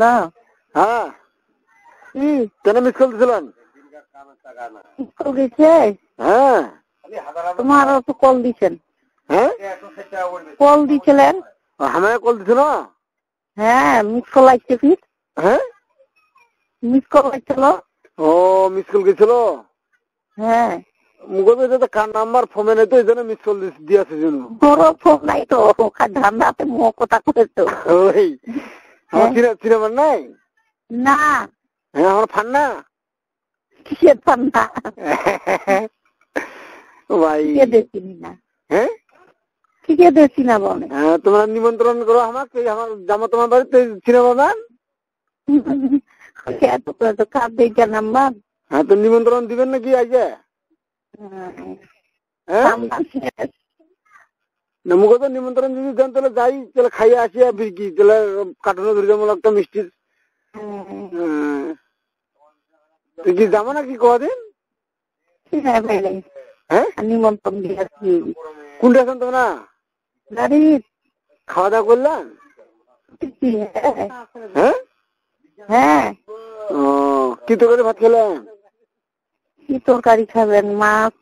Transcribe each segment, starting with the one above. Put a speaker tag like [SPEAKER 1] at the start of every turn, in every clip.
[SPEAKER 1] না
[SPEAKER 2] হ্যাঁ কেন মিস কল দিছিলেন?
[SPEAKER 1] কল দিছে?
[SPEAKER 2] হ্যাঁ
[SPEAKER 1] তোমারও তো কল দিছেন।
[SPEAKER 2] হ্যাঁ
[SPEAKER 1] কল দিছিলেন?
[SPEAKER 2] আমায় কল দিছিল?
[SPEAKER 1] হ্যাঁ মিস কল আসছে কি?
[SPEAKER 2] হ্যাঁ
[SPEAKER 1] মিস কল আসছিল।
[SPEAKER 2] ও মিস কল গেছিল?
[SPEAKER 1] হ্যাঁ
[SPEAKER 2] মুগো তো কার নাম্বার ফোনে নেই তো এই জন্য মিস কল দিয়েছে জন্য।
[SPEAKER 1] বড় ফোন নাই তো ধান্দাতে মুখ কথা করেছো।
[SPEAKER 2] ওই আমার সিনেমার নাই
[SPEAKER 1] না
[SPEAKER 2] হ্যাঁ আমার ফান না
[SPEAKER 1] কিসের ফান না
[SPEAKER 2] ভাই
[SPEAKER 1] দেখছিনি না।
[SPEAKER 2] হ্যাঁ
[SPEAKER 1] ঠিকই দেখছি না বলে।
[SPEAKER 2] হ্যাঁ তোমরা নিমন্ত্রণ করো আমাকে, আমার জামা তোমার বাড়িতে সিনেমা ম্যান।
[SPEAKER 1] এত কার দিকে নাম্বার?
[SPEAKER 2] হ্যাঁ তো নিমন্ত্রণ দিবেন নাকি আজকে? হ্যাঁ মুখে তো নিমন্ত্রণ যদি দেন তাহলে যাই, তাহলে খাইয়ে আসি আর কি, তাহলে কাটানো ধৈর্যমূলক একটা মিষ্টি কি যাবো নাকি কদিন? হ্যাঁ
[SPEAKER 1] নিমন্ত্রণ দিয়েছি।
[SPEAKER 2] কোনটা আছেন তোমরা?
[SPEAKER 1] গাড়ি
[SPEAKER 2] খাওয়া দাওয়া করলেন? হ্যাঁ
[SPEAKER 1] হ্যাঁ
[SPEAKER 2] ও কি তরকারি ভাত খেলেন?
[SPEAKER 1] কি তরকারি খাবেন? মাছ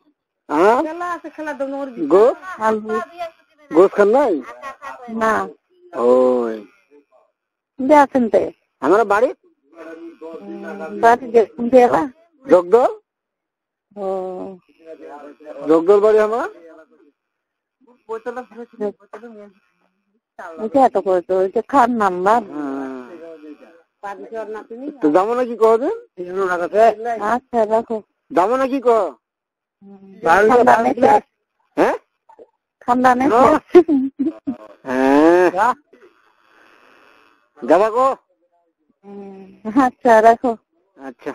[SPEAKER 2] গোস খান নাই?
[SPEAKER 1] না
[SPEAKER 2] ওই
[SPEAKER 1] আছেন তো
[SPEAKER 2] আমরা বাড়ি জগদল। জগদল বাড়ি আমার।
[SPEAKER 1] খান নাম্বার
[SPEAKER 2] তো যাবো নাকি কদিন?
[SPEAKER 1] আচ্ছা রাখো।
[SPEAKER 2] যাবো নাকি ক? হ্যাঁ
[SPEAKER 1] ঠান্ডা নেই
[SPEAKER 2] হ্যাঁ যাবা গো?
[SPEAKER 1] আচ্ছা রাখো।
[SPEAKER 2] আচ্ছা